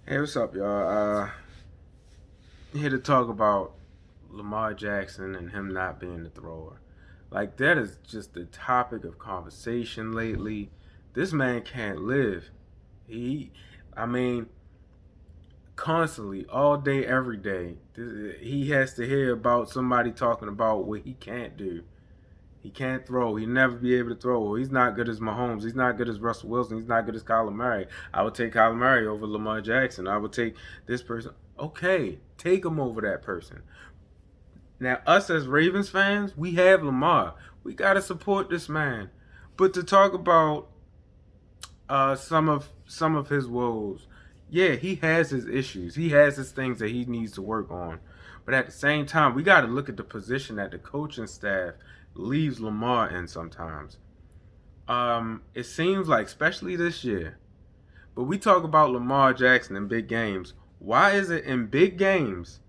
Hey, what's up, y'all? Here to talk about Lamar Jackson and him not being the thrower. Like, that is just the topic of conversation lately. This man can't live. He, I mean, constantly, all day, every day, he has to hear about somebody talking about what he can't do. He can't throw. He'll never be able to throw. Well, he's not good as Mahomes. He's not good as Russell Wilson. He's not good as Kyler Murray. I would take Kyler Murray over Lamar Jackson. I would take this person. Okay, take him over that person. Now, us as Ravens fans, we have Lamar. We gotta support this man. But to talk about some of his woes, yeah, he has his issues. He has his things that he needs to work on. But at the same time, we got to look at the position that the coaching staff leaves Lamar in sometimes. It seems like, especially this year, but we talk about Lamar Jackson in big games. Why is it in big games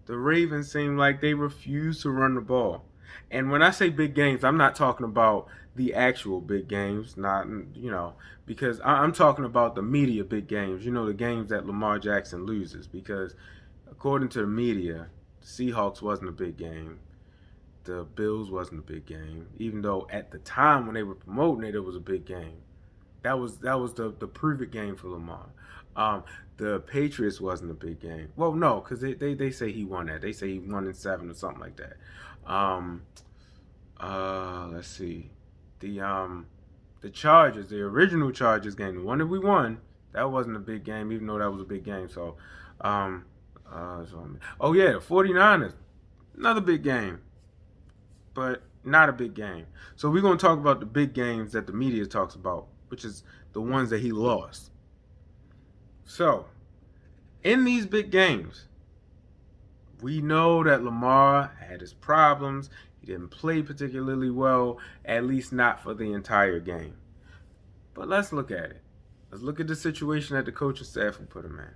the Ravens seem like they refuse to run the ball? And when I say big games, I'm not talking about the actual big games, not because I'm talking about the media big games. The games that Lamar Jackson loses because according to the media, the Seahawks wasn't a big game. The Bills wasn't a big game, even though at the time when they were promoting it, it was a big game. That was the prove it game for Lamar. Um, the Patriots wasn't a big game. Well, no, because they say he won that. They say he won in 7 or something like that. Um, let's see, the Chargers, the original Chargers game, the one that we won, that wasn't a big game, even though that was a big game. So, um, oh yeah, the 49ers, another big game, but not a big game. So we're gonna talk about the big games that the media talks about, which is the ones that he lost. So in these big games, we know that Lamar had his problems. He didn't play particularly well, at least not for the entire game. But let's look at it. Let's look at the situation that the coaching staff will put him in.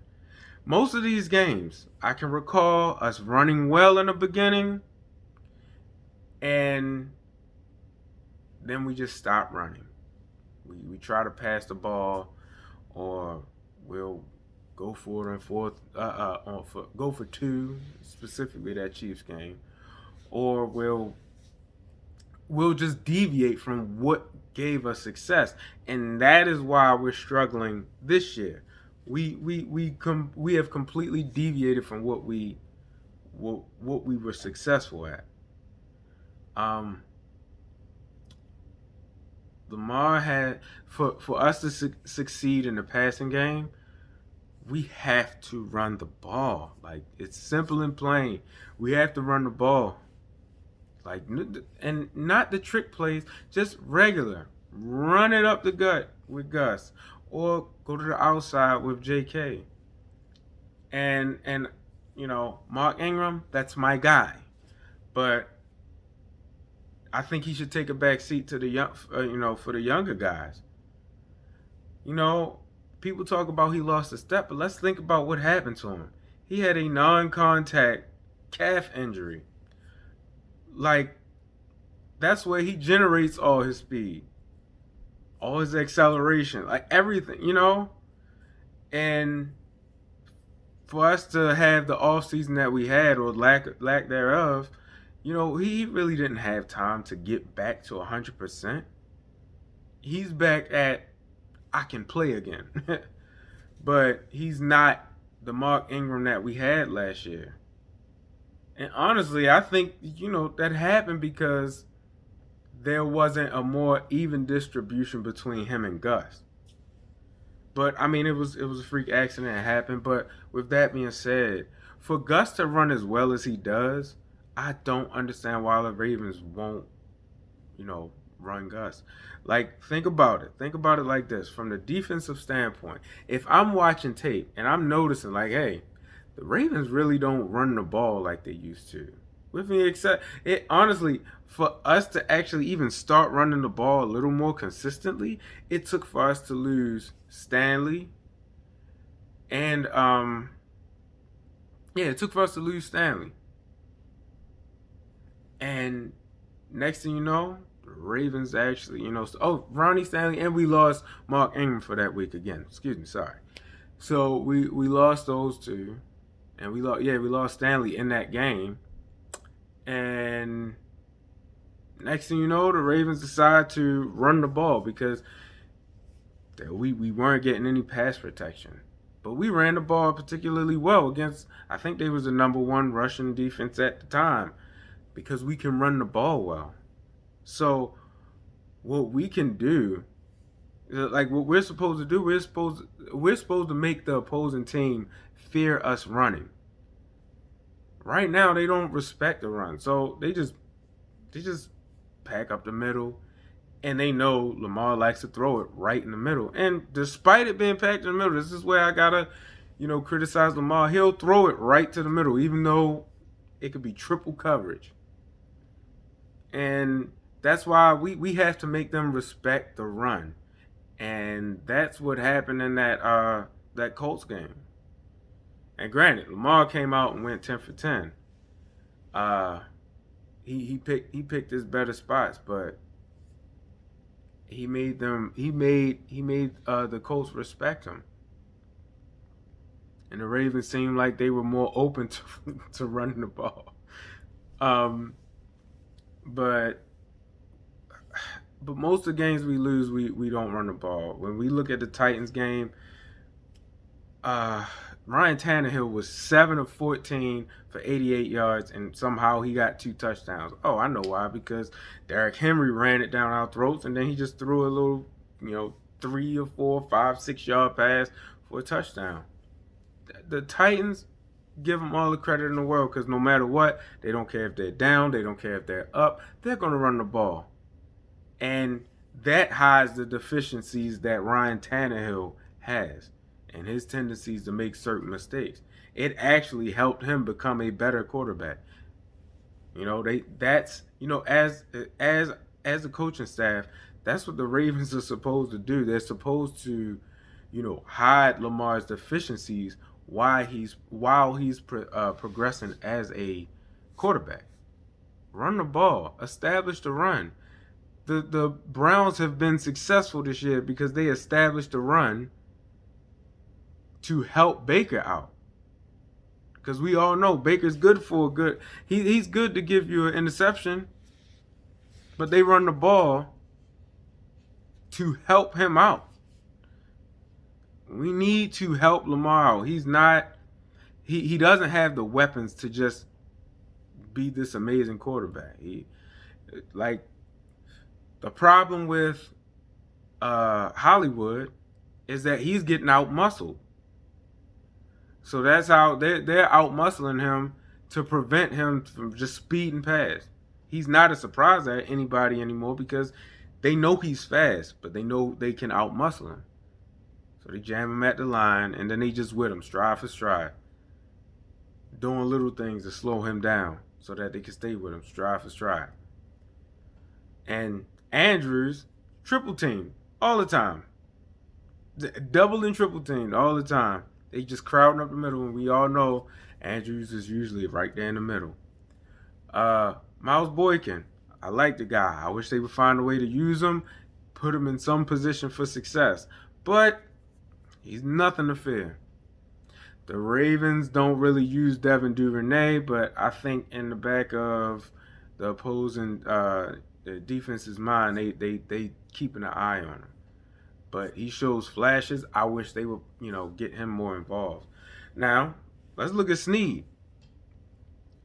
Most of these games, I can recall us running well in the beginning, and then we just stop running. We try to pass the ball, or we'll go for it and fourth, go for two, specifically that Chiefs game, or we'll just deviate from what gave us success, and that is why we're struggling this year. We have completely deviated from what we were successful at. Um, Lamar had for us to succeed in the passing game, we have to run the ball. Like, it's simple and plain. We have to run the ball. Like, and not the trick plays, just regular. Run it up the gut with Gus, or go to the outside with J.K. And Mark Ingram, that's my guy, but I think he should take a back seat to the young, for the younger guys. You know, People talk about he lost a step, but let's think about what happened to him. He had a non-contact calf injury. Like, that's where he generates all his speed, all his acceleration, like everything. And for us to have the off season that we had, or lack thereof, he really didn't have time to get back to 100%. He's back at I can play again. But he's not the Mark Ingram that we had last year. And honestly, I think, that happened because there wasn't a more even distribution between him and Gus. But I mean, it was a freak accident that happened. But with that being said, for Gus to run as well as he does, I don't understand why the Ravens won't, run Gus. Like, think about it. Think about it like this: from the defensive standpoint, if I'm watching tape and I'm noticing, like, hey, the Ravens really don't run the ball like they used to. With me, except it honestly, for us to actually even start running the ball a little more consistently, it took for us to lose Stanley, and yeah, it took for us to lose Stanley. And next thing you know, the Ravens actually, Ronnie Stanley, and we lost Mark Ingram for that week again. Excuse me, sorry. So we lost those two, and we lost Stanley in that game. And next thing you know, the Ravens decide to run the ball because we weren't getting any pass protection. But we ran the ball particularly well against, I think they was the number one rushing defense at the time because we can run the ball well. So what we can do, like what we're supposed to do, we're supposed to make the opposing team fear us running. Right now they don't respect the run. So they just pack up the middle, and they know Lamar likes to throw it right in the middle. And despite it being packed in the middle, this is where I gotta, criticize Lamar. He'll throw it right to the middle, even though it could be triple coverage. And that's why we have to make them respect the run. And that's what happened in that Colts game. And granted, Lamar came out and went 10 for 10. Uh, he picked his better spots, but he made the Colts respect him, and the Ravens seemed like they were more open to to running the ball. Um, but most of the games we lose, we don't run the ball. When we look at the Titans game, uh, Ryan Tannehill was 7 of 14 for 88 yards, and somehow he got 2 touchdowns. Oh, I know why. Because Derrick Henry ran it down our throats, and then he just threw a little, 3 or 4, 5, 6 yard pass for a touchdown. The Titans, give them all the credit in the world because no matter what, they don't care if they're down, they don't care if they're up, they're going to run the ball. And that hides the deficiencies that Ryan Tannehill has and his tendencies to make certain mistakes. It actually helped him become a better quarterback. As a coaching staff, that's what the Ravens are supposed to do. They're supposed to, hide Lamar's deficiencies while he's progressing as a quarterback. Run the ball, establish the run. The Browns have been successful this year because they established the run to help Baker out. Because we all know Baker's good for a good. He's good to give you an interception, but they run the ball to help him out. We need to help Lamar out. He's not. He doesn't have the weapons to just be this amazing quarterback. The problem with Hollywood is that he's getting out muscled. So that's how they're out muscling him to prevent him from just speeding past. He's not a surprise at anybody anymore because they know he's fast, but they know they can out muscle him. So they jam him at the line, and then they just with him stride for stride, doing little things to slow him down so that they can stay with him stride for stride. And Andrews triple team all the time, double and triple teamed all the time. They just crowding up the middle, and we all know Andrews is usually right there in the middle. Miles Boykin, I like the guy. I wish they would find a way to use him, put him in some position for success. But he's nothing to fear. The Ravens don't really use Devin Duvernay, but I think in the back of the opposing the defense's mind, they keeping an eye on him. But he shows flashes. I wish they would, get him more involved. Now, let's look at Snead.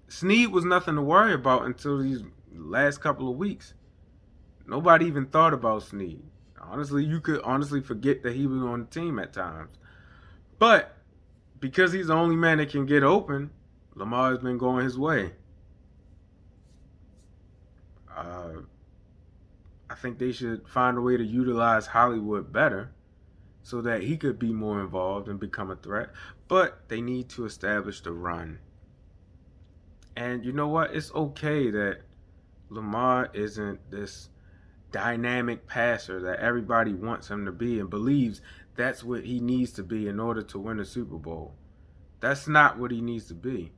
Snead was nothing to worry about until these last couple of weeks. Nobody even thought about Snead. Honestly, you could forget that he was on the team at times. But because he's the only man that can get open, Lamar has been going his way. I think they should find a way to utilize Hollywood better so that he could be more involved and become a threat. But they need to establish the run. And you know what? It's okay that Lamar isn't this dynamic passer that everybody wants him to be and believes that's what he needs to be in order to win a Super Bowl. That's not what he needs to be.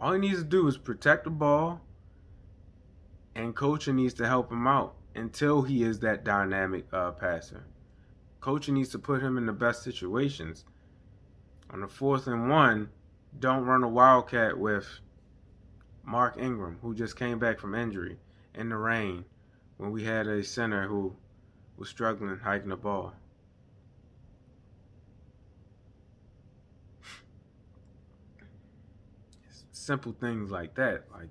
All he needs to do is protect the ball, and coaching needs to help him out until he is that dynamic passer. Coaching needs to put him in the best situations. On the 4th and 1, don't run a wildcat with Mark Ingram, who just came back from injury in the rain when we had a center who was struggling hiking the ball. Simple things like that. Like,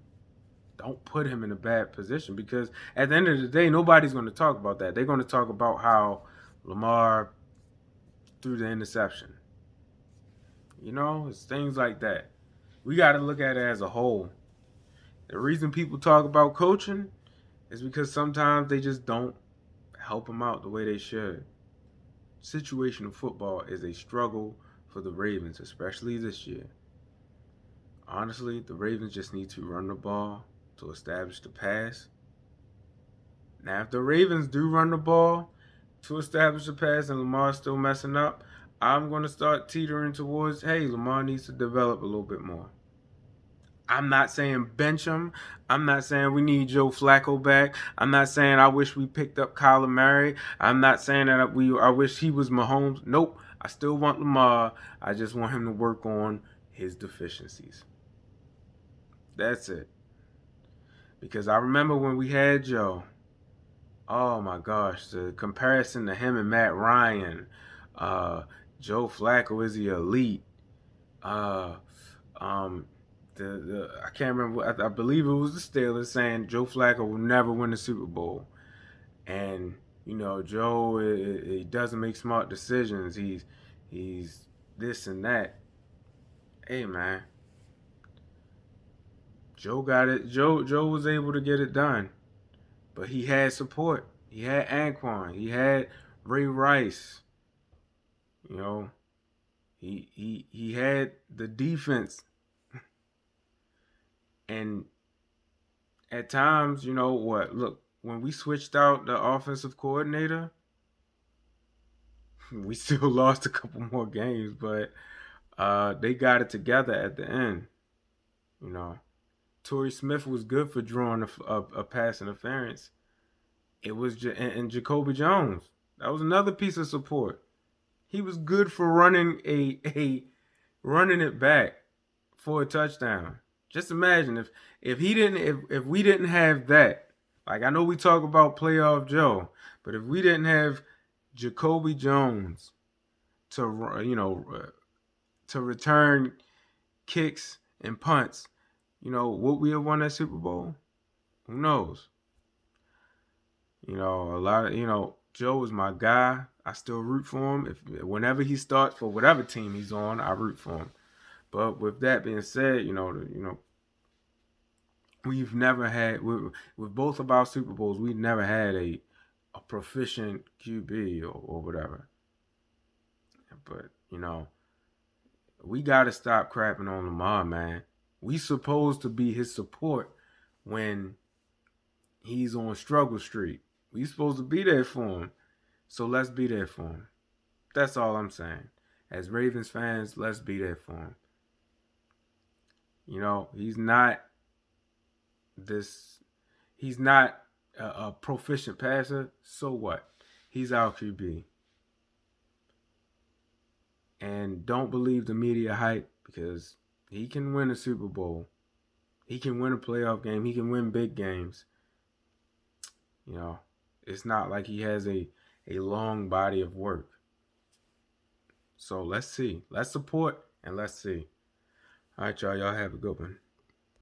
don't put him in a bad position because at the end of the day, nobody's going to talk about that. They're going to talk about how Lamar threw the interception. It's things like that. We got to look at it as a whole. The reason people talk about coaching is because sometimes they just don't help them out the way they should. Situational football is a struggle for the Ravens, especially this year. Honestly, the Ravens just need to run the ball to establish the pass. Now, if the Ravens do run the ball to establish the pass and Lamar's still messing up, I'm going to start teetering towards, hey, Lamar needs to develop a little bit more. I'm not saying bench him. I'm not saying we need Joe Flacco back. I'm not saying I wish we picked up Kyler Murray. I'm not saying that I wish he was Mahomes. Nope. I still want Lamar. I just want him to work on his deficiencies. That's it. Because I remember when we had Joe. Oh my gosh, the comparison to him and Matt Ryan. Joe Flacco is the elite. Uh, um, I can't remember. I believe it was the Steelers saying Joe Flacco will never win the Super Bowl, and Joe he doesn't make smart decisions. He's this and that. Hey man, Joe got it. Joe was able to get it done, but he had support. He had Anquan. He had Ray Rice. You know, he had the defense, and at times, what? Look, when we switched out the offensive coordinator, we still lost a couple more games, but they got it together at the end. You know, Torrey Smith was good for drawing a pass interference. It was and Jacoby Jones. That was another piece of support. He was good for running running it back for a touchdown. Just imagine if we didn't have that. Like, I know we talk about playoff Joe, but if we didn't have Jacoby Jones to return kicks and punts, would we have won that Super Bowl? Who knows? A lot of Joe is my guy. I still root for him. Whenever he starts for whatever team he's on, I root for him. But with that being said, we've never had with both of our Super Bowls, we've never had a proficient QB or whatever. But we gotta stop crapping on Lamar, man. We supposed to be his support when he's on struggle street. We supposed to be there for him. So let's be there for him. That's all I'm saying. As Ravens fans, let's be there for him. He's not a proficient passer. So what? He's our QB. And don't believe the media hype, because he can win a Super Bowl. He can win a playoff game. He can win big games. It's not like he has a long body of work. So let's see. Let's support and let's see. All right, y'all. Y'all have a good one.